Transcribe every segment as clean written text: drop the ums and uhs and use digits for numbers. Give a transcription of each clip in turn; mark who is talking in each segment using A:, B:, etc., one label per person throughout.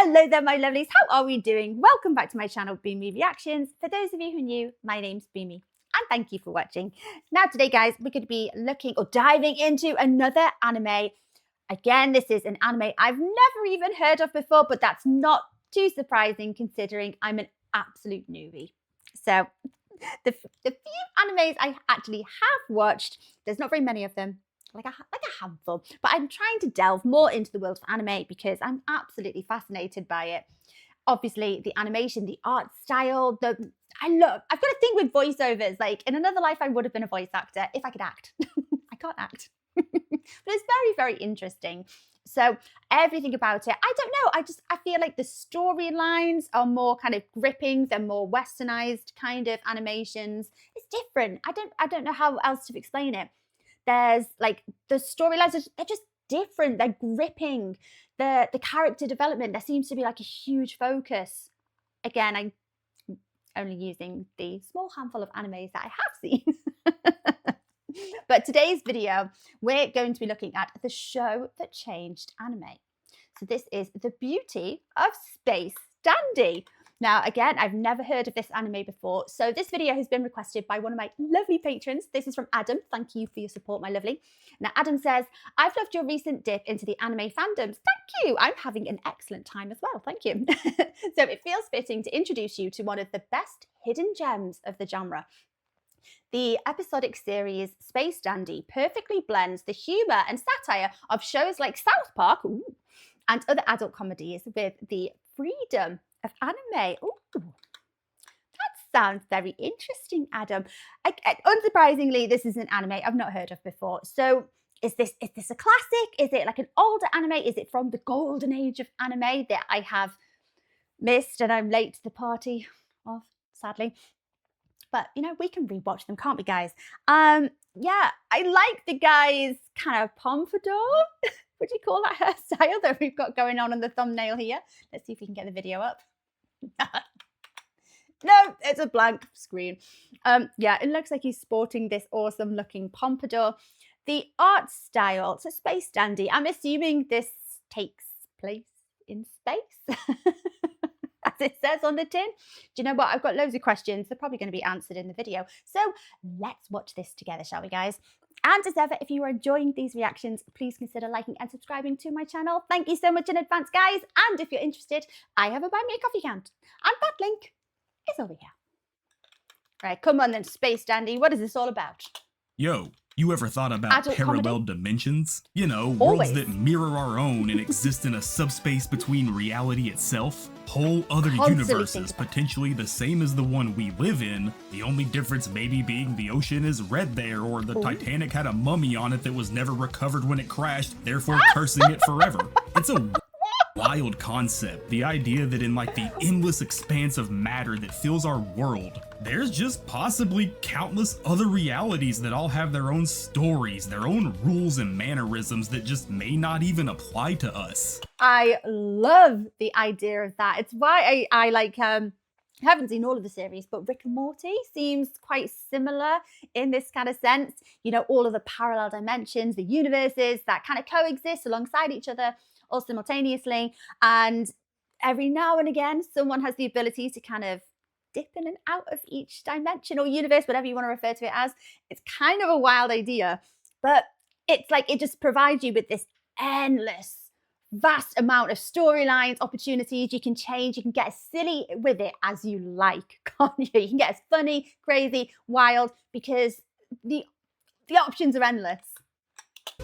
A: Hello there, my lovelies. How are we doing? Welcome back to my channel, Beamy Reactions. For those of you who are new, my name's Beamy, and thank you for watching. Now today, guys, we're going to be looking or diving into another anime. Again, this is an anime I've never even heard of before, but that's not too surprising considering I'm an absolute newbie. So the few animes I actually have watched, there's not very many of them. Like a handful, but I'm trying to delve more into the world of anime because I'm absolutely fascinated by it. Obviously, the animation, the art style, I've got a thing with voiceovers. Like in another life, I would have been a voice actor if I could act. I can't act, but it's very, very interesting. So everything about it, I don't know. I feel like the storylines are more kind of gripping. They're more westernized kind of animations. It's different. I don't know how else to explain it. There's like the storylines, they're just different. They're gripping. The character development, there seems to be like a huge focus. Again, I'm only using the small handful of animes that I have seen. But today's video, we're going to be looking at the show that changed anime. So this is The Beauty of Space Dandy. Now, again, I've never heard of this anime before, so this video has been requested by one of my lovely patrons. This is from Adam. Thank you for your support, my lovely. Now, Adam says, I've loved your recent dip into the anime fandoms. Thank you. I'm having an excellent time as well. Thank you. So it feels fitting to introduce you to one of the best hidden gems of the genre. The episodic series Space Dandy perfectly blends the humour and satire of shows like South Park and other adult comedies with the freedom of anime. Ooh, that sounds very interesting, Adam. Unsurprisingly, this is an anime I've not heard of before. So is this a classic? Is it like an older anime? Is it from the golden age of anime that I have missed and I'm late to the party of, sadly? But, you know, we can rewatch them, can't we, guys? Yeah, I like the guy's kind of pompadour. Would you call that hairstyle that we've got going on the thumbnail here? Let's see if we can get the video up. No, it's a blank screen. Yeah, it looks like he's sporting this awesome looking pompadour. The art style, so Space Dandy. I'm assuming this takes place in space. As it says on the tin. Do you know what? I've got loads of questions. They're probably going to be answered in the video. So let's watch this together, shall we, guys? And as ever, if you are enjoying these reactions, please consider liking and subscribing to my channel. Thank you so much in advance, guys. And if you're interested, I have a Buy Me a Coffee account. And that link is over here. Right, come on then, Space Dandy. What is this all about?
B: Yo, you ever thought about
A: Adult
B: parallel
A: comedy?
B: dimensions? You know,
A: Always.
B: worlds that mirror our own and exist in a subspace between reality itself? Whole other
A: Constantly
B: universes,
A: think about
B: potentially the same as the one we live in. The only difference maybe being the ocean is red there, or the Titanic had a mummy on it that was never recovered when it crashed, therefore cursing it forever. It's a wild concept, the idea that in like the endless expanse of matter that fills our world, there's just possibly countless other realities that all have their own stories, their own rules and mannerisms that just may not even apply to us.
A: I love the idea of that. It's why I like I haven't seen all of the series, but Rick and Morty seems quite similar in this kind of sense. You know, all of the parallel dimensions, the universes that kind of coexist alongside each other all simultaneously. And every now and again, someone has the ability to kind of dip in and out of each dimension or universe, whatever you want to refer to it as. It's kind of a wild idea, but it's like it just provides you with this endless vast amount of storylines, opportunities. You can change, you can get as silly with it as you like, can't you? You can get as funny, crazy, wild, because the options are endless.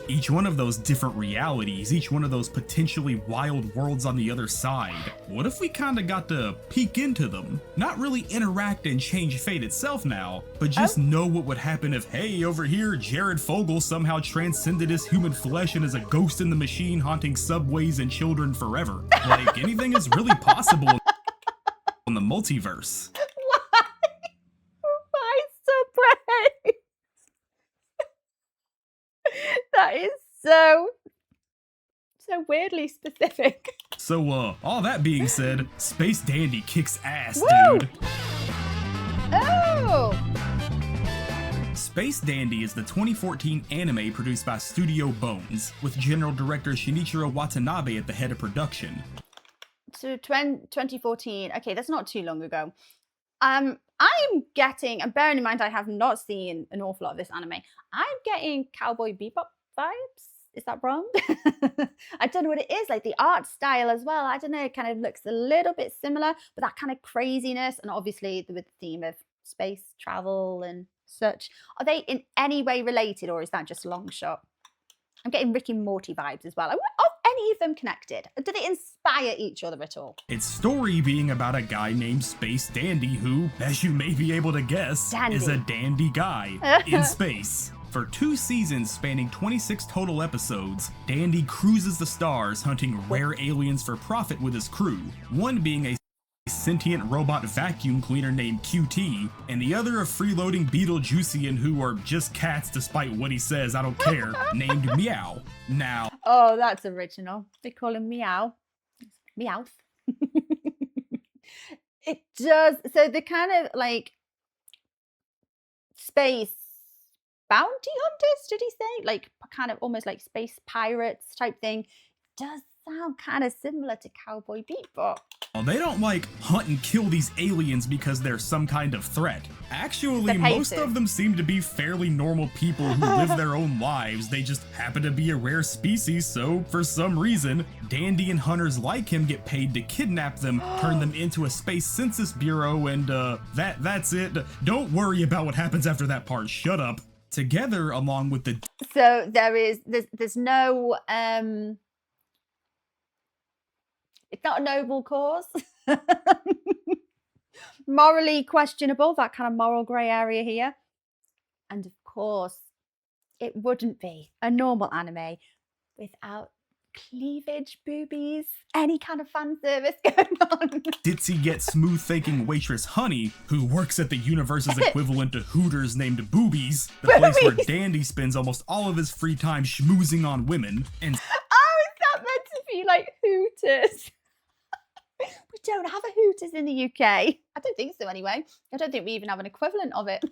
B: Each one of those different realities, each one of those potentially wild worlds on the other side, what if we kinda got to peek into them? Not really interact and change fate itself now, but just know what would happen if, hey, over here, Jared Fogle somehow transcended his human flesh and is a ghost in the machine haunting subways and children forever. Like, anything is really possible in the multiverse.
A: Why? Why so brave? That is so weirdly specific.
B: So, all that being said, Space Dandy kicks ass,
A: Woo!
B: dude.
A: Oh!
B: Space Dandy is the 2014 anime produced by Studio Bones, with general director Shinichiro Watanabe at the head of production.
A: So 2014. Okay, that's not too long ago. I'm getting, and bearing in mind I have not seen an awful lot of this anime, I'm getting Cowboy Bebop vibes. Is that wrong? I don't know what it is, like the art style as well. I don't know, it kind of looks a little bit similar, but that kind of craziness, and obviously with the theme of space travel and such. Are they in any way related, or is that just a long shot? I'm getting Rick and Morty vibes as well. Are any of them connected? Do they inspire each other at all?
B: Its story being about a guy named Space Dandy who, as you may be able to guess, is a dandy guy in space. For 2 seasons spanning 26 total episodes, Dandy cruises the stars hunting rare aliens for profit with his crew, one being a sentient robot vacuum cleaner named QT, and the other a freeloading Beetlejuician who are just cats despite what he says, I don't care, named Meow. Now,
A: oh, that's original. They call him Meow. Meowth. It does. So the kind of like space bounty hunters, did he say? Like kind of almost like space pirates type thing. Does sound kind of similar to Cowboy Bebop.
B: they don't like hunt and kill these aliens because they're some kind of threat. Actually, most of them seem to be fairly normal people who live their own lives. They just happen to be a rare species, so for some reason, Dandy and hunters like him get paid to kidnap them, turn them into a space census bureau, and that's it. Don't worry about what happens after that part. Shut up. Together, along with the...
A: So there's no... It's not a noble cause. Morally questionable, that kind of moral grey area here. And of course, it wouldn't be a normal anime without cleavage, boobies, any kind of fan service going on.
B: Ditzy yet smooth-thinking waitress Honey, who works at the universe's equivalent to Hooters named Boobies, the place where Dandy spends almost all of his free time schmoozing on women, and...
A: Oh, is that meant to be like Hooters? We don't have a Hooters in the UK. I don't think so anyway. I don't think we even have an equivalent of it.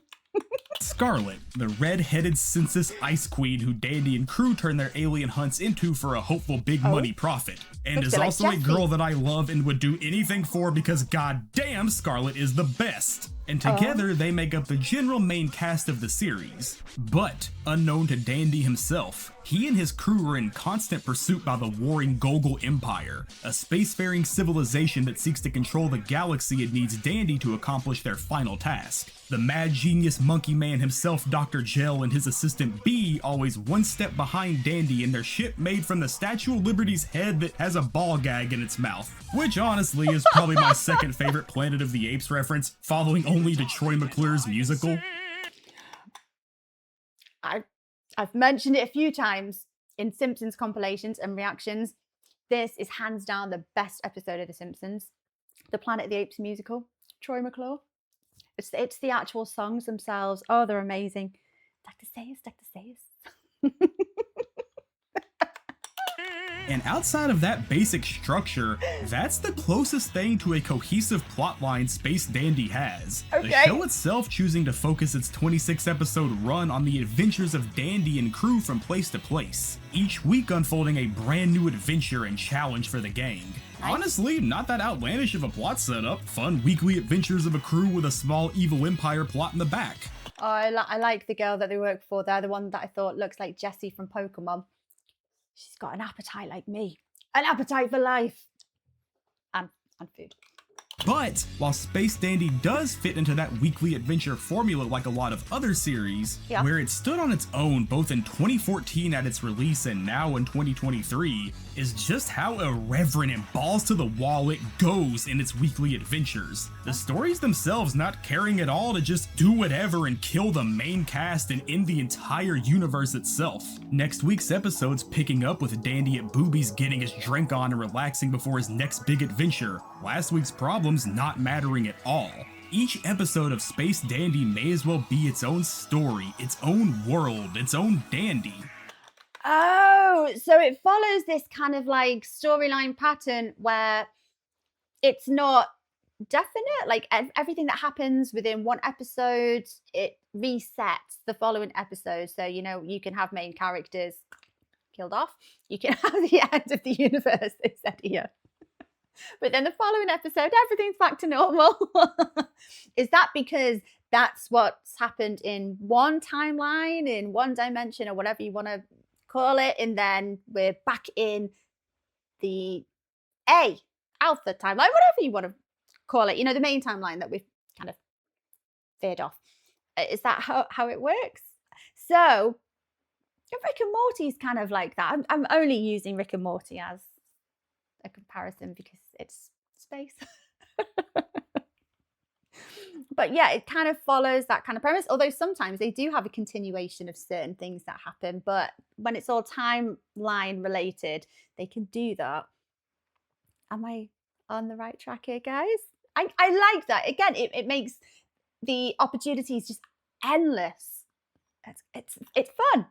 B: Scarlet, the red-headed census ice queen who Dandy and crew turn their alien hunts into for a hopeful big money profit, and is also a girl that I love and would do anything for because goddamn Scarlet is the best. And together they make up the general main cast of the series. But, unknown to Dandy himself, he and his crew are in constant pursuit by the warring Gogol Empire, a spacefaring civilization that seeks to control the galaxy and needs Dandy to accomplish their final task. The mad genius monkey man himself, Dr. Gel, and his assistant Bee, always one step behind Dandy in their ship made from the Statue of Liberty's head that has a ball gag in its mouth. Which honestly is probably my second favorite Planet of the Apes reference, following only to Troy McClure's musical.
A: I've mentioned it a few times in Simpsons compilations and reactions. This is hands down the best episode of The Simpsons. The Planet of the Apes musical, Troy McClure. It's the actual songs themselves. Oh, they're amazing. Dr. Sayers, Dr. Sayers.
B: And outside of that basic structure, that's the closest thing to a cohesive plotline Space Dandy has. The show itself choosing to focus its 26-episode run on the adventures of Dandy and crew from place to place, each week unfolding a brand new adventure and challenge for the gang. Honestly, not that outlandish of a plot setup. Fun weekly adventures of a crew with a small evil empire plot in the back.
A: Oh, I like the girl that they work for. They're the one that I thought looks like Jessie from Pokemon. She's got an appetite like me. An appetite for life. And food.
B: But, while Space Dandy does fit into that weekly adventure formula like a lot of other series, where it stood on its own both in 2014 at its release and now in 2023, is just how irreverent and balls to the wall it goes in its weekly adventures. The stories themselves not caring at all to just do whatever and kill the main cast and end the entire universe itself. Next week's episode's picking up with Dandy at Boobies getting his drink on and relaxing before his next big adventure. Last week's problems not mattering at all. Each episode of Space Dandy may as well be its own story, its own world, its own Dandy.
A: Oh, so it follows this kind of like storyline pattern where it's not definite, like everything that happens within one episode, it resets the following episode. So, you know, you can have main characters killed off. You can have the end of the universe, they said here. But then the following episode, everything's back to normal. Is that because that's what's happened in one timeline, in one dimension, or whatever you want to call it? And then we're back in the alpha timeline, whatever you want to call it, the main timeline that we've kind of veered off. Is that how it works? So Rick and Morty is kind of like that. I'm only using Rick and Morty as a comparison because it's space. But yeah, it kind of follows that kind of premise, although sometimes they do have a continuation of certain things that happen. But when it's all timeline related, they can do that. Am I on the right track here, guys? I like that. Again, it makes the opportunities just endless. It's fun.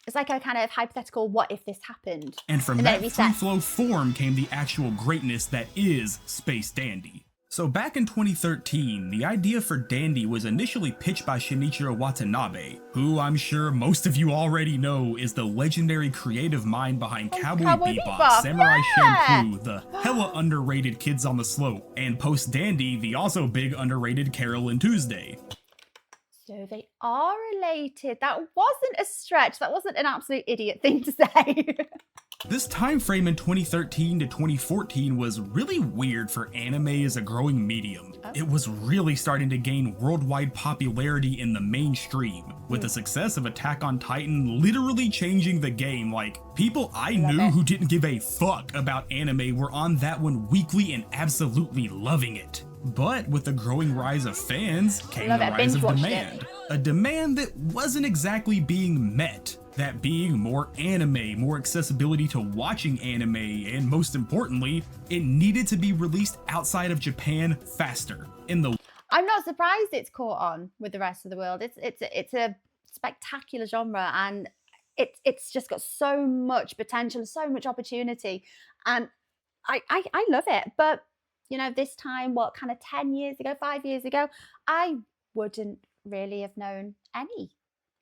A: It's like a kind of hypothetical, what if this happened?
B: And from that free flow form came the actual greatness that is Space Dandy. So back in 2013, the idea for Dandy was initially pitched by Shinichiro Watanabe, who I'm sure most of you already know is the legendary creative mind behind Cowboy Bebop, Samurai Champloo, the hella underrated Kids on the Slope, and post Dandy, the also big underrated Carol and Tuesday.
A: So they are related. That wasn't a stretch. That wasn't an absolute idiot thing to say.
B: This time frame in 2013 to 2014 was really weird for anime as a growing medium. It was really starting to gain worldwide popularity in the mainstream, with the success of Attack on Titan literally changing the game. Like, people I knew who didn't give a fuck about anime were on that one weekly and absolutely loving it. But with the growing rise of fans came the rise of demand. A demand that wasn't exactly being met. That being more anime, more accessibility to watching anime, and most importantly, it needed to be released outside of Japan faster.
A: I'm not surprised it's caught on with the rest of the world. It's a spectacular genre, and it's just got so much potential, so much opportunity, and I love it. But this time, what, kind of 10 years ago, 5 years ago, I wouldn't really have known any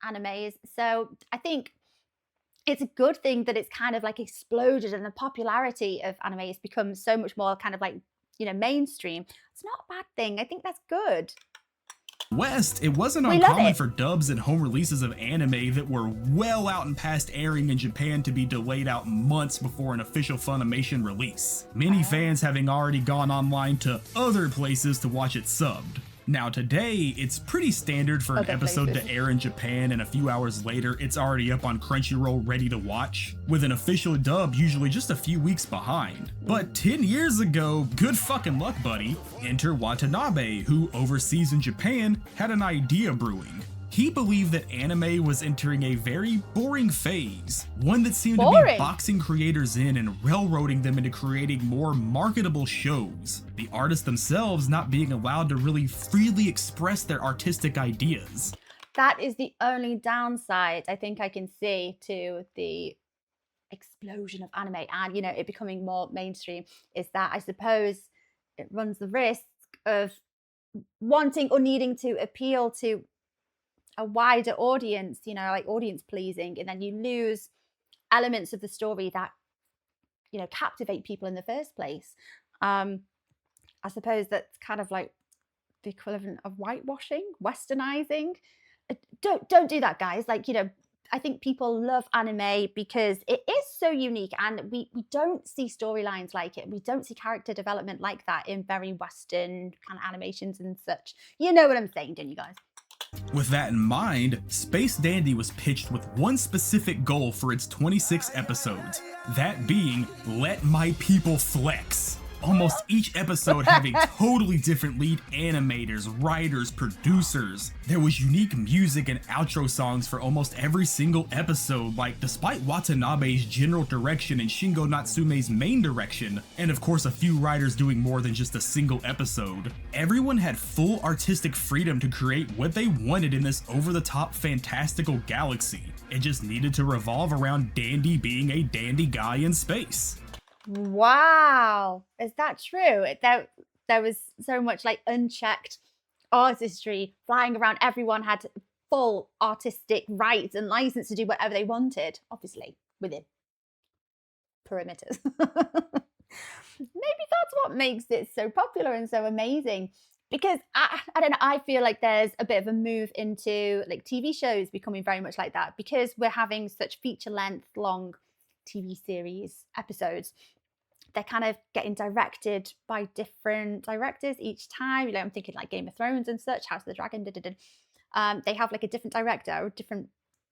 A: animes. So I think it's a good thing that it's kind of like exploded and the popularity of anime has become so much more kind of like, mainstream. It's not a bad thing. I think that's good.
B: West, it wasn't uncommon for dubs and home releases of anime that were well out and past airing in Japan to be delayed out months before an official Funimation release. Many fans having already gone online to other places to watch it subbed. Now today, it's pretty standard for an episode to air in Japan and a few hours later it's already up on Crunchyroll ready to watch, with an official dub usually just a few weeks behind. But 10 years ago, good fucking luck buddy, enter Watanabe, who overseas in Japan had an idea brewing. He believed that anime was entering a very boring phase, one that seemed to be boxing creators in and railroading them into creating more marketable shows, the artists themselves not being allowed to really freely express their artistic ideas.
A: That is the only downside I think I can see to the explosion of anime and, it becoming more mainstream, is that I suppose it runs the risk of wanting or needing to appeal to a wider audience, like audience pleasing, and then you lose elements of the story that captivate people in the first place. I suppose that's kind of like the equivalent of whitewashing, westernizing. Don't do that, guys. Like, I think people love anime because it is so unique, and we don't see storylines like it. We don't see character development like that in very Western kind of animations and such. You know what I'm saying, don't you guys?
B: With that in mind, Space Dandy was pitched with one specific goal for its 26 episodes, that being, let my people flex. Almost each episode having totally different lead animators, writers, producers. There was unique music and outro songs for almost every single episode, like despite Watanabe's general direction and Shingo Natsume's main direction, and of course a few writers doing more than just a single episode, everyone had full artistic freedom to create what they wanted in this over-the-top fantastical galaxy. It just needed to revolve around Dandy being a dandy guy in space.
A: Wow, is that true? There was so much like unchecked artistry flying around. Everyone had full artistic rights and license to do whatever they wanted, obviously within perimeters. Maybe that's what makes it so popular and so amazing. Because I don't know, I feel like there's a bit of a move into like TV shows becoming very much like that because we're having such feature length, long TV series episodes. They're kind of getting directed by different directors each time. You know, I'm thinking like Game of Thrones and such, House of the Dragon. They have like a different director or a different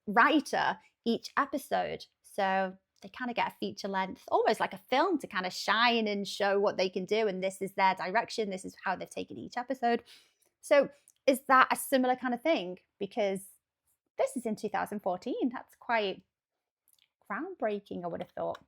A: writer each episode. So they kind of get a feature length, almost like a film to kind of shine and show what they can do. And this is their direction. This is how they've taken each episode. So is that a similar kind of thing? Because this is in 2014. That's quite groundbreaking, I would have thought.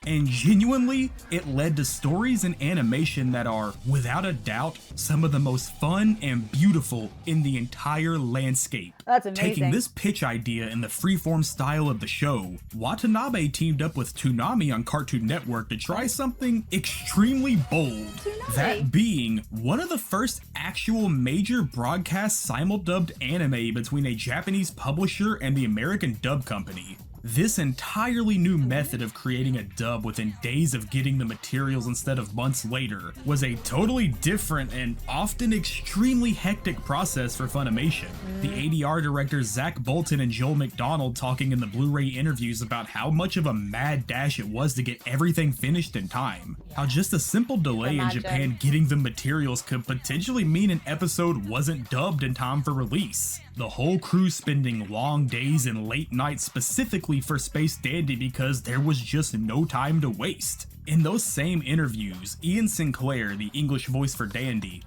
B: And genuinely, it led to stories and animation that are, without a doubt, some of the most fun and beautiful in the entire landscape.
A: That's amazing.
B: Taking this pitch idea in the freeform style of the show, Watanabe teamed up with Toonami on Cartoon Network to try something extremely bold.
A: Toonami.
B: That being one of the first actual major broadcast simuldubbed anime between a Japanese publisher and the American dub company. This entirely new method of creating a dub within days of getting the materials instead of months later was a totally different and often extremely hectic process for Funimation. The ADR directors Zach Bolton and Joel McDonald talking in the Blu-ray interviews about how much of a mad dash it was to get everything finished in time. How just a simple delay in Japan getting the materials could potentially mean an episode wasn't dubbed in time for release. The whole crew spending long days and late nights specifically for Space Dandy because there was just no time to waste. In those same interviews, Ian Sinclair, the English voice for Dandy,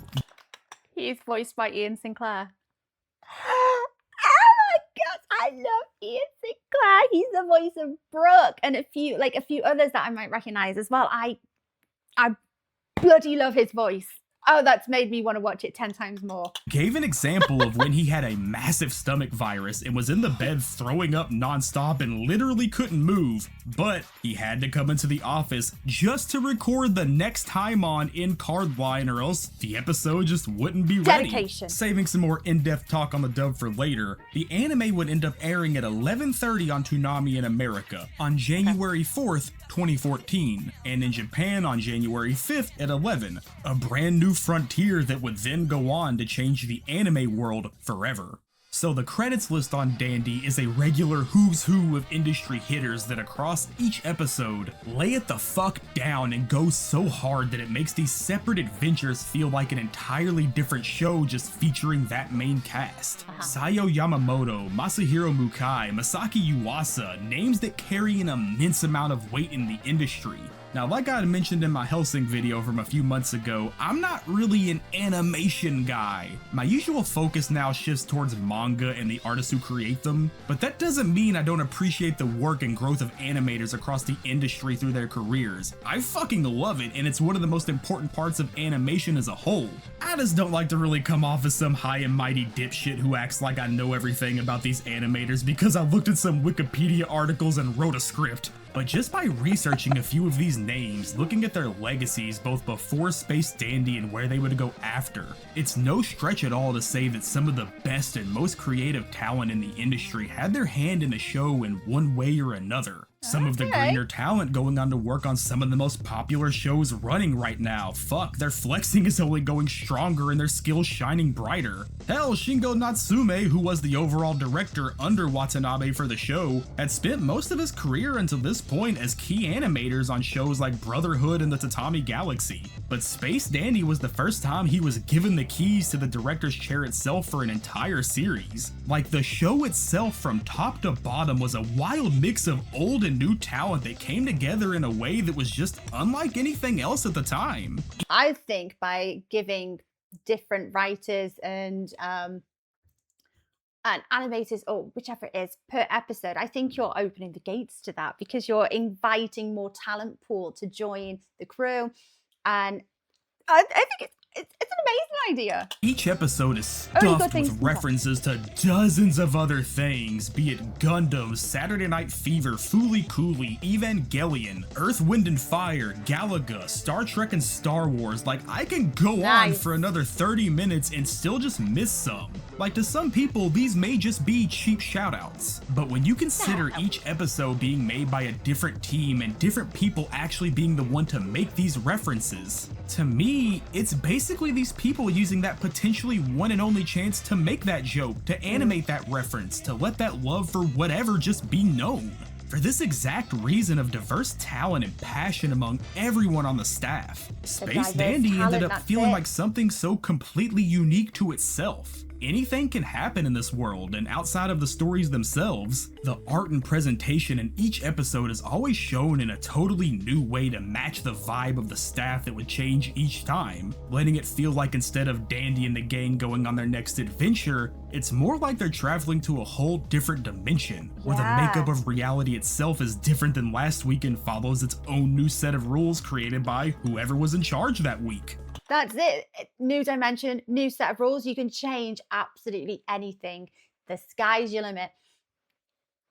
A: He's voiced by Ian Sinclair. Oh my god, I love Ian Sinclair. He's the voice of Brooke and a few others that I might recognize as well. I bloody love his voice. Oh, that's made me want to watch it 10 times more.
B: Gave an example of when he had a massive stomach virus and was in the bed throwing up nonstop and literally couldn't move, but he had to come into the office just to record the next time on in Cardline or else the episode just wouldn't be ready.
A: Dedication.
B: Saving some more in-depth talk on the dub for later, the anime would end up airing at 11:30 on Toonami in America on January 4th, 2014, and in Japan on January 5th at 11, a brand new frontier that would then go on to change the anime world forever. So the credits list on Dandy is a regular who's who of industry hitters that across each episode lay it the fuck down and go so hard that it makes these separate adventures feel like an entirely different show just featuring that main cast. Sayo Yamamoto, Masahiro Mukai, Masaki Yuasa, names that carry an immense amount of weight in the industry. Now, like I had mentioned in my Hellsing video from a few months ago, I'm not really an animation guy. My usual focus now shifts towards manga and the artists who create them, but that doesn't mean I don't appreciate the work and growth of animators across the industry through their careers. I fucking love it, and it's one of the most important parts of animation as a whole. I just don't like to really come off as some high and mighty dipshit who acts like I know everything about these animators because I looked at some Wikipedia articles and wrote a script. But just by researching a few of these names, looking at their legacies both before Space Dandy and where they would go after, it's no stretch at all to say that some of the best and most creative talent in the industry had their hand in the show in one way or another. Some of the greener talent going on to work on some of the most popular shows running right now. Fuck, their flexing is only going stronger and their skills shining brighter. Hell, Shingo Natsume, who was the overall director under Watanabe for the show, had spent most of his career until this point as key animators on shows like Brotherhood and the Tatami Galaxy. But Space Dandy was the first time he was given the keys to the director's chair itself for an entire series. Like, the show itself from top to bottom was a wild mix of old and new talent that came together in a way that was just unlike anything else at the time.
A: I think by giving different writers and animators or whichever it is per episode, I think you're opening the gates to that because you're inviting more talent pool to join the crew. And I think It's an amazing idea.
B: Each episode is
A: Only good
B: stuffed
A: things
B: with
A: can come.
B: references to dozens of other things, be it Gundam, Saturday Night Fever, Foolie Cooley, Evangelion, Earth, Wind and Fire, Galaga, Star Trek, and Star Wars. Like, I can go on
A: Nice.
B: for another 30 minutes and still just miss some. Like, to some people, these may just be cheap shoutouts, but when you consider each episode being made by a different team and different people actually being the one to make these references, to me, it's basically these people using that potentially one and only chance to make that joke, to animate that reference, to let that love for whatever just be known. For this exact reason of diverse talent and passion among everyone on the staff, Space
A: diverse
B: Dandy ended
A: talent,
B: up
A: that's
B: feeling
A: it.
B: like something so completely unique to itself. Anything can happen in this world, and outside of the stories themselves, the art and presentation in each episode is always shown in a totally new way to match the vibe of the staff that would change each time, letting it feel like instead of Dandy and the gang going on their next adventure, it's more like they're traveling to a whole different dimension, where the
A: Yeah.
B: makeup of reality itself is different than last week and follows its own new set of rules created by whoever was in charge that week.
A: That's it. New dimension, new set of rules. You can change absolutely anything. The sky's your limit.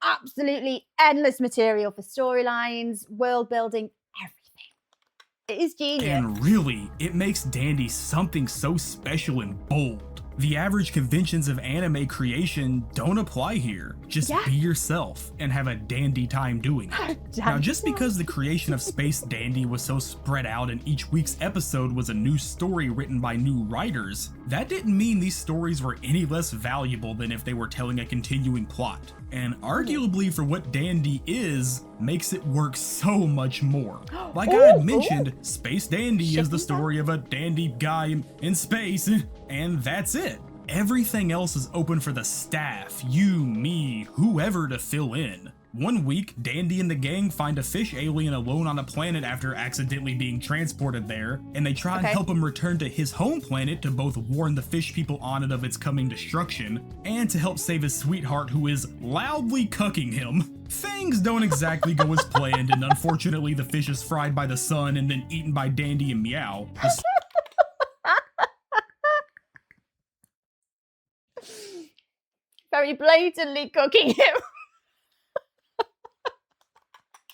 A: Absolutely endless material for storylines, world building, everything. It is genius.
B: And really, it makes Dandy something so special and bold. The average conventions of anime creation don't apply here. Just
A: Yeah.
B: be yourself and have a dandy time doing it. Now, just because the creation of Space Dandy was so spread out and each week's episode was a new story written by new writers, that didn't mean these stories were any less valuable than if they were telling a continuing plot. And arguably for what Dandy is, makes it work so much more. Like I had mentioned, Space Dandy is the story of a dandy guy in space, and that's it. Everything else is open for the staff, you, me, whoever to fill in. One week, Dandy and the gang find a fish alien alone on a planet after accidentally being transported there, and they try and help him return to his home planet to both warn the fish people on it of its coming destruction, and to help save his sweetheart who is loudly cucking him. Things don't exactly go as planned, and unfortunately the fish is fried by the sun and then eaten by Dandy and Meow. The
A: Very blatantly cooking him.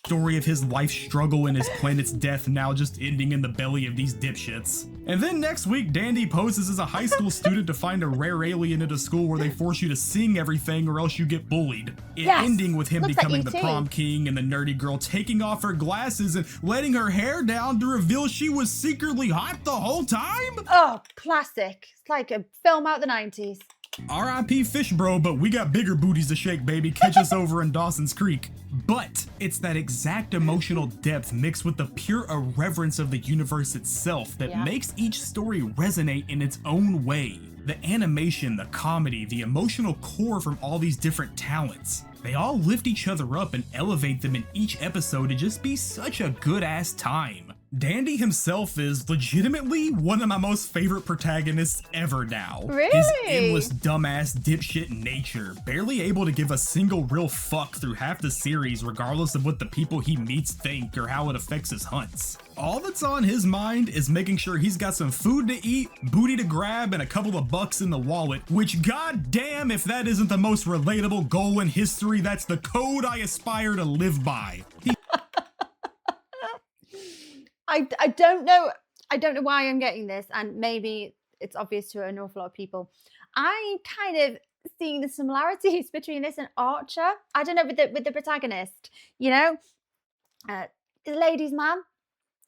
B: story of his life struggle and his planet's death now just ending in the belly of these dipshits. And then next week, Dandy poses as a high school student to find a rare alien at a school where they force you to sing everything or else you get bullied. It
A: Yes,
B: ending with him
A: looks like
B: becoming the
A: E.T..
B: prom king and the nerdy girl taking off her glasses and letting her hair down to reveal she was secretly hot the whole time?
A: Oh, classic. It's like a film out of the 90s.
B: R.I.P. Fish Bro, but we got bigger booties to shake, baby. Catch us over in Dawson's Creek. But it's that exact emotional depth mixed with the pure irreverence of the universe itself that makes each story resonate in its own way. The animation, the comedy, the emotional core from all these different talents. They all lift each other up and elevate them in each episode to just be such a good-ass time. Dandy himself is legitimately one of my most favorite protagonists ever now.
A: Really?
B: His endless dumbass dipshit nature, barely able to give a single real fuck through half the series regardless of what the people he meets think or how it affects his hunts. All that's on his mind is making sure he's got some food to eat, booty to grab, and a couple of bucks in the wallet, which goddamn if that isn't the most relatable goal in history, that's the code I aspire to live by.
A: I don't know why I'm getting this, and maybe it's obvious to an awful lot of people. I kind of seeing the similarities between this and Archer. I don't know, with the protagonist, you know, the ladies' man.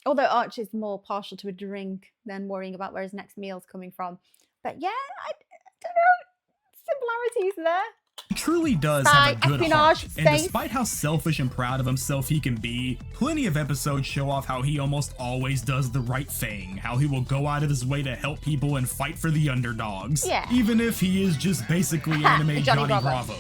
A: Although Archer's more partial to a drink than worrying about where his next meal's coming from. But yeah, I don't know, similarities there.
B: He truly does have a good heart,
A: espionage,
B: and
A: space.
B: despite how selfish and proud of himself he can be, plenty of episodes show off how he almost always does the right thing, how he will go out of his way to help people and fight for the underdogs, even if he is just basically anime Johnny Bravo.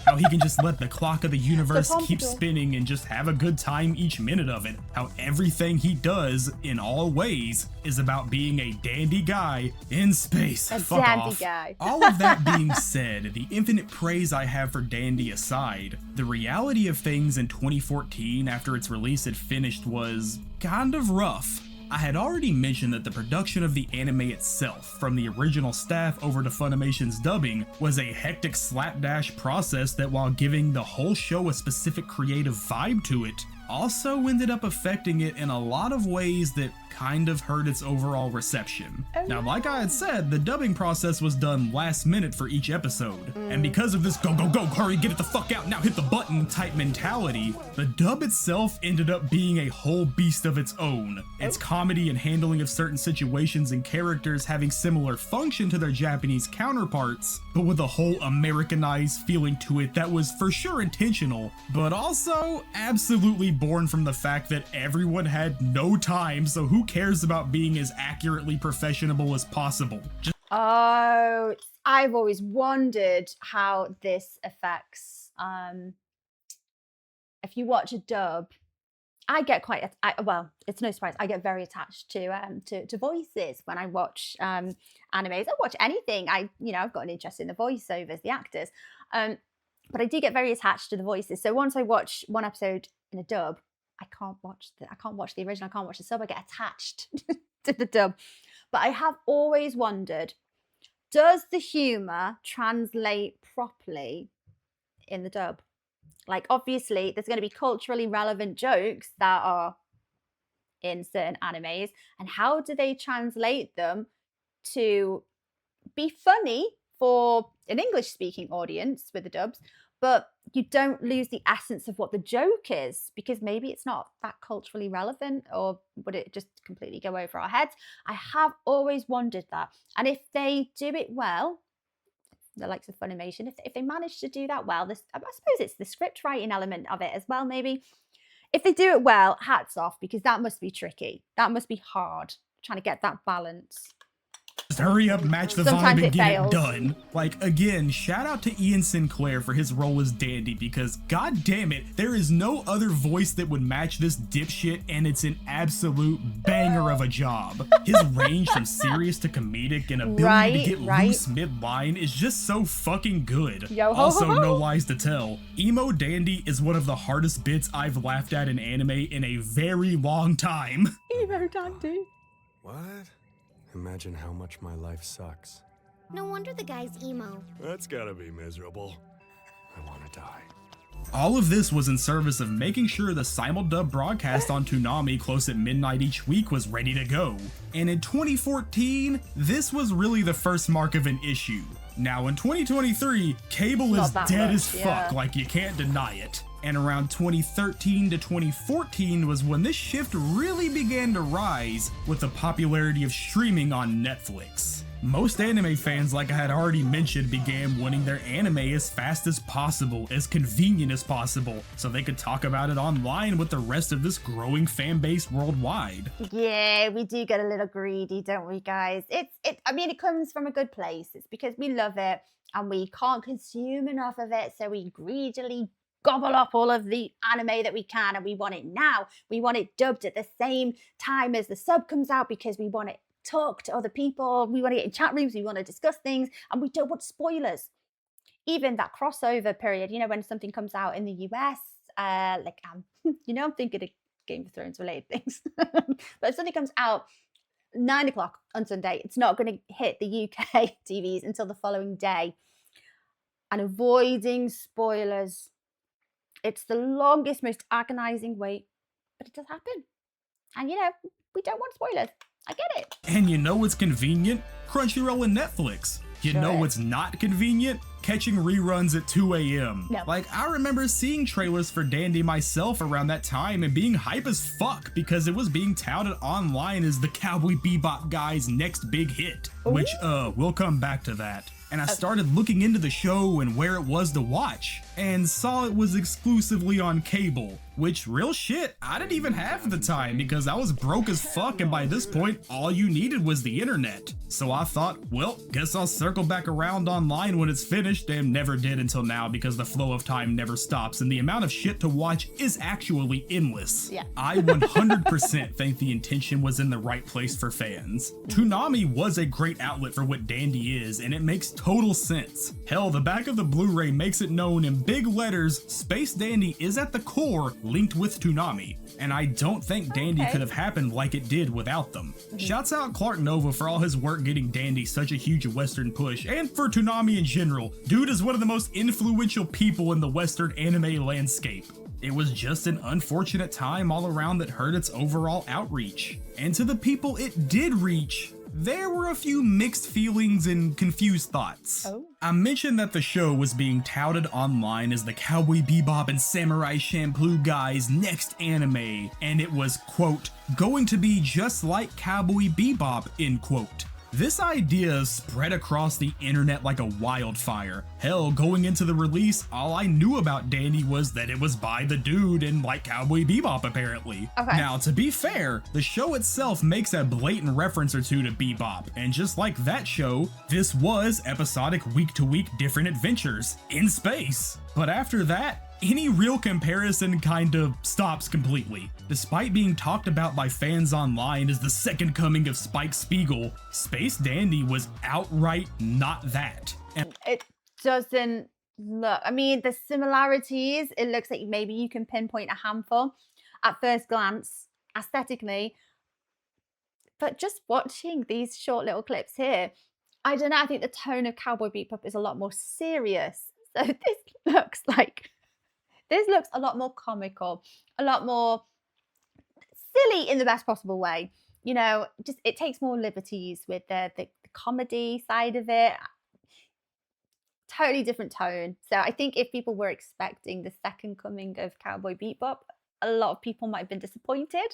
B: How he can just let the clock of the universe keep spinning and just have a good time each minute of it. How everything he does, in all ways, is about being a dandy guy in space.
A: A
B: Fuck
A: dandy
B: off.
A: guy.
B: All of that being said, the infinite praise I have for Dandy aside, the reality of things in 2014 after its release had finished was kind of rough. I had already mentioned that the production of the anime itself, from the original staff over to Funimation's dubbing, was a hectic slapdash process that, while giving the whole show a specific creative vibe to it, also ended up affecting it in a lot of ways that kind of hurt its overall reception. Now, like I had said, the dubbing process was done last minute for each episode, and because of this go, go, go, hurry, get it the fuck out, now hit the button type mentality, the dub itself ended up being a whole beast of its own. Its comedy and handling of certain situations and characters having similar function to their Japanese counterparts, but with a whole Americanized feeling to it that was for sure intentional, but also absolutely born from the fact that everyone had no time, so who cares about being as accurately professional as possible?
A: Oh, I've always wondered how this affects, if you watch a dub, I get quite, well, it's no surprise, I get very attached to voices when I watch animes. I watch anything. I've got an interest in the voiceovers, the actors, but I do get very attached to the voices. So once I watch one episode in a dub, I can't watch the original, I can't watch the sub, I get attached to the dub. But I have always wondered, does the humor translate properly in the dub? Like, obviously, there's going to be culturally relevant jokes that are in certain animes, and how do they translate them to be funny for an English-speaking audience with the dubs, but you don't lose the essence of what the joke is, because maybe it's not that culturally relevant, or would it just completely go over our heads? I have always wondered that. And if they do it well, the likes of Funimation, if they manage to do that well, I suppose it's the script writing element of it as well, maybe. If they do it well, hats off, because that must be tricky. That must be hard, trying to get that balance.
B: Just hurry up, match the
A: Sometimes
B: vibe and
A: it
B: get
A: fails.
B: it done. Like, again, shout out to Ian Sinclair for his role as Dandy, because god damn it, there is no other voice that would match this dipshit, and it's an absolute banger of a job. His range from serious to comedic and ability to get loose mid-line is just so fucking good.
A: Yo, ho,
B: Also,
A: ho, ho.
B: no lies to tell, Emo Dandy is one of the hardest bits I've laughed at in anime in a very long time.
A: Emo Dandy.
C: What? Imagine how much my life sucks.
D: No wonder the guy's emo.
C: That's gotta be miserable. I wanna die.
B: All of this was in service of making sure the simuldub broadcast on Toonami close at midnight each week was ready to go. And in 2014, this was really the first mark of an issue. Now in 2023, cable is
A: Not that
B: dead
A: much,
B: as fuck,
A: yeah.
B: like you can't deny it. And around 2013 to 2014 was when this shift really began to rise with the popularity of streaming on Netflix. Most anime fans, like I had already mentioned, began wanting their anime as fast as possible, as convenient as possible, so they could talk about it online with the rest of this growing fan base worldwide.
A: Yeah, we do get a little greedy, don't we, guys? I mean, it comes from a good place. It's because we love it and we can't consume enough of it, so we greedily gobble up all of the anime that we can, and we want it now. We want it dubbed at the same time as the sub comes out, because we want it talk to other people, we want to get in chat rooms, we want to discuss things, and we don't want spoilers. Even that crossover period, when something comes out in the US, I'm thinking of Game of Thrones related things, but if something comes out 9 o'clock on Sunday, it's not going to hit the UK TVs until the following day. And avoiding spoilers, it's the longest, most agonizing wait, but it does happen. And we don't want spoilers. I get it.
B: And you know what's convenient? Crunchyroll and Netflix. You
A: Sure
B: know
A: is.
B: what's not convenient? Catching reruns at 2 a.m.
A: No.
B: Like, I remember seeing trailers for Dandy myself around that time and being hype as fuck because it was being touted online as the Cowboy Bebop guy's next big hit. Which, we'll come back to that. And I started looking into the show and where it was to watch, and saw it was exclusively on cable, which, real shit, I didn't even have at the time because I was broke as fuck, and by this point, all you needed was the internet. So I thought, well, guess I'll circle back around online when it's finished, and never did until now because the flow of time never stops and the amount of shit to watch is actually endless.
A: Yeah.
B: I 100% think the intention was in the right place for fans. Toonami was a great outlet for what Dandy is, and it makes total sense. Hell, the back of the Blu-ray makes it known in big letters, Space Dandy is at the core linked with Toonami, and I don't think Dandy
A: Okay.
B: could have happened like it did without them. Shouts out Clark Nova for all his work getting Dandy such a huge Western push, and for Toonami in general. Dude is one of the most influential people in the Western anime landscape. It was just an unfortunate time all around that hurt its overall outreach. And to the people it did reach, there were a few mixed feelings and confused thoughts.
A: Oh.
B: I mentioned that the show was being touted online as the Cowboy Bebop and Samurai Champloo guys' next anime, and it was, quote, going to be just like Cowboy Bebop, end quote. This idea spread across the internet like a wildfire. Hell, going into the release, all I knew about Dandy was that it was by the dude in like Cowboy Bebop apparently.
A: Okay.
B: Now, to be fair, the show itself makes a blatant reference or two to Bebop, and just like that show, this was episodic week-to-week different adventures in space. But after that, any real comparison kind of stops completely. Despite being talked about by fans online as the second coming of Spike Spiegel, Space Dandy was outright not that. And
A: It doesn't look, I mean, the similarities, it looks like maybe you can pinpoint a handful at first glance, aesthetically. But just watching these short little clips here, I don't know, I think the tone of Cowboy Bebop is a lot more serious. So this looks a lot more comical, a lot more silly in the best possible way. You know, just it takes more liberties with the comedy side of it. Totally different tone. So I think if people were expecting the second coming of Cowboy Bebop, a lot of people might have been disappointed.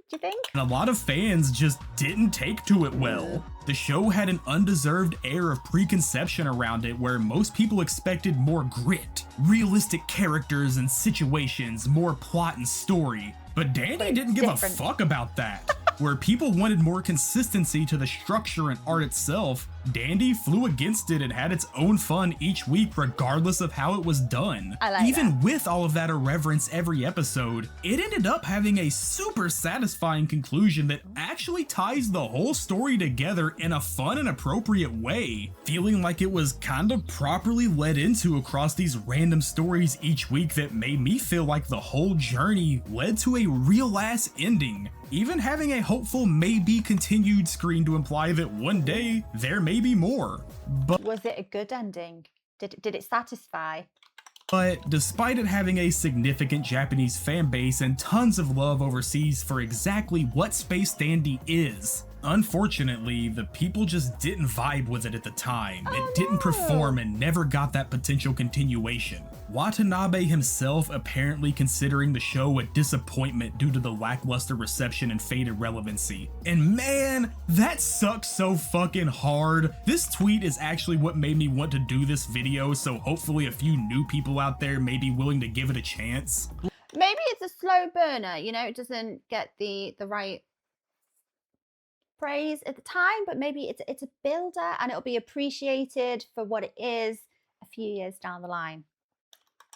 A: Do you think?
B: a lot of fans just didn't take to it well. The show had an undeserved air of preconception around it where most people expected more grit, realistic characters and situations, more plot and story. But Dandy
A: But it's
B: didn't give
A: different.
B: a fuck about that. Where people wanted more consistency to the structure and art itself, Dandy flew against it and had its own fun each week regardless of how it was done.
A: I like
B: Even
A: that.
B: with all of that irreverence every episode, it ended up having a super satisfying conclusion that actually ties the whole story together in a fun and appropriate way, feeling like it was kind of properly led into across these random stories each week that made me feel like the whole journey led to a real ass ending. Even having a hopeful maybe continued screen to imply that one day there may be more.
A: Was it a good ending? Did it satisfy?
B: But despite it having a significant Japanese fan base and tons of love overseas for exactly what Space Dandy is, unfortunately, the people just didn't vibe with it at the time. It didn't perform and never got that potential continuation. Watanabe himself apparently considering the show a disappointment due to the lackluster reception and faded relevancy. And man, that sucks so fucking hard. This tweet is actually what made me want to do this video, so hopefully a few new people out there may be willing to give it a chance.
A: Maybe it's a slow burner, you know, it doesn't get the right praise at the time, but maybe it's a builder and it'll be appreciated for what it is a few years down the line.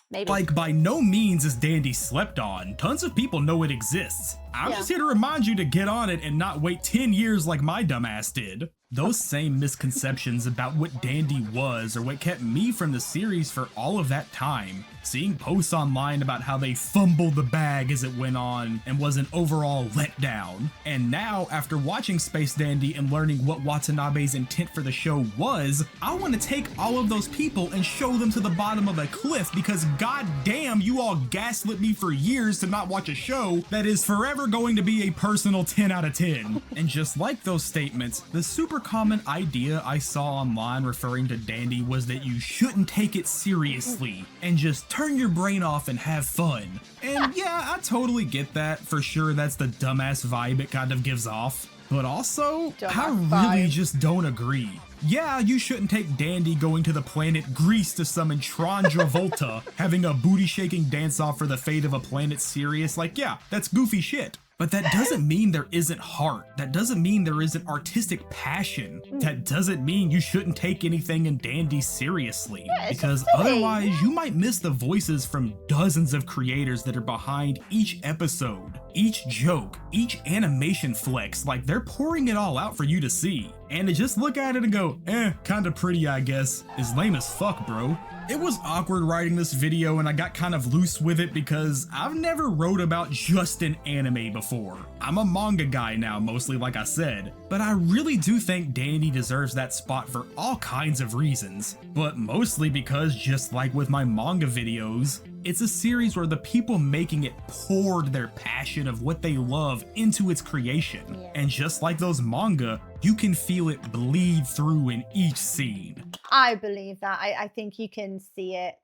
A: Maybe.
B: Like, by no means is Dandy slept on. Tons of people know it exists. I'm
A: Yeah.
B: just here to remind you to get on it and not wait 10 years like my dumbass did. Those same misconceptions about what Dandy was are what kept me from the series for all of that time. Seeing posts online about how they fumbled the bag as it went on and was an overall letdown. And now, after watching Space Dandy and learning what Watanabe's intent for the show was, I want to take all of those people and show them to the bottom of a cliff because goddamn, you all gaslit me for years to not watch a show that is forever going to be a personal 10 out of 10. And just like those statements, the super common idea I saw online referring to Dandy was that you shouldn't take it seriously and just turn your brain off and have fun. And yeah, I totally get that. For sure, that's the dumbass vibe it kind of gives off. But also, I
A: Dumbass
B: really
A: vibe.
B: just don't agree. Yeah, you shouldn't take Dandy going to the planet Greece to summon Tron Travolta, having a booty-shaking dance-off for the fate of a planet serious. Like, yeah, that's goofy shit. But that doesn't mean there isn't heart. That doesn't mean there isn't artistic passion. That doesn't mean you shouldn't take anything in Dandy seriously.
A: Yeah, it's
B: Because
A: just silly.
B: otherwise, you might miss the voices from dozens of creators that are behind each episode, each joke, each animation flex. Like, they're pouring it all out for you to see. And to just look at it and go, kinda pretty I guess, is lame as fuck, bro. It was awkward writing this video and I got kind of loose with it because I've never wrote about just an anime before. I'm a manga guy now, mostly like I said, but I really do think Dandy deserves that spot for all kinds of reasons, but mostly because just like with my manga videos, it's a series where the people making it poured their passion of what they love into its creation.
A: Yeah.
B: And just like those manga, you can feel it bleed through in each scene.
A: I believe that. I think you can see it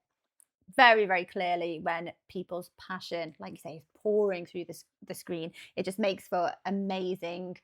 A: very, very clearly when people's passion, like you say, is pouring through the screen. It just makes for amazing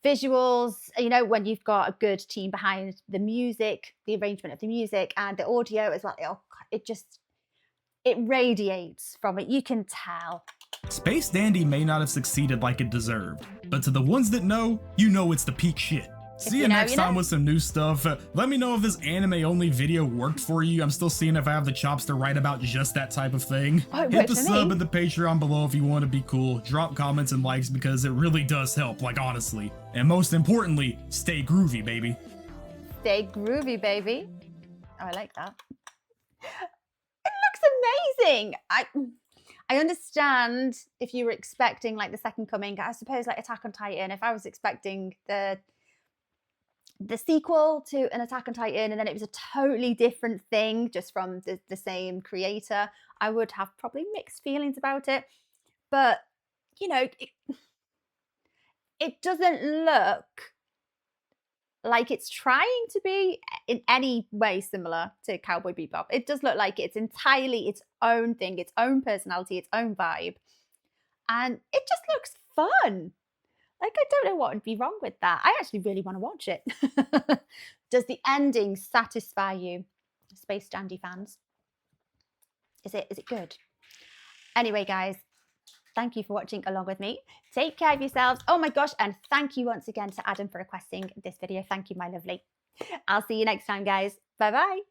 A: visuals. You know, when you've got a good team behind the music, the arrangement of the music and the audio as well, it radiates from it. You can tell.
B: Space Dandy may not have succeeded like it deserved, but to the ones that know, you know it's the peak shit. See you next time with some new stuff. Let me know if this anime only video worked for you. I'm still seeing if I have the chops to write about just that type of thing. Hit the sub and the Patreon below if you want to be cool. Drop comments and likes because it really does help, like honestly. And most importantly, stay groovy, baby.
A: Stay groovy, baby. Oh, I like that. It looks amazing. I understand if you were expecting like the second coming, I suppose like Attack on Titan, if I was expecting the sequel to an Attack on Titan and then it was a totally different thing just from the same creator, I would have probably mixed feelings about it. But, you know, it doesn't look like it's trying to be in any way similar to Cowboy Bebop. It does look like it's entirely its own thing, its own personality, its own vibe. And it just looks fun. Like, I don't know what would be wrong with that. I actually really want to watch it. Does the ending satisfy you, Space Dandy fans? Is it good? Anyway, guys, thank you for watching along with me. Take care of yourselves. Oh my gosh, and thank you once again to Adam for requesting this video. Thank you, my lovely. I'll see you next time, guys. Bye-bye.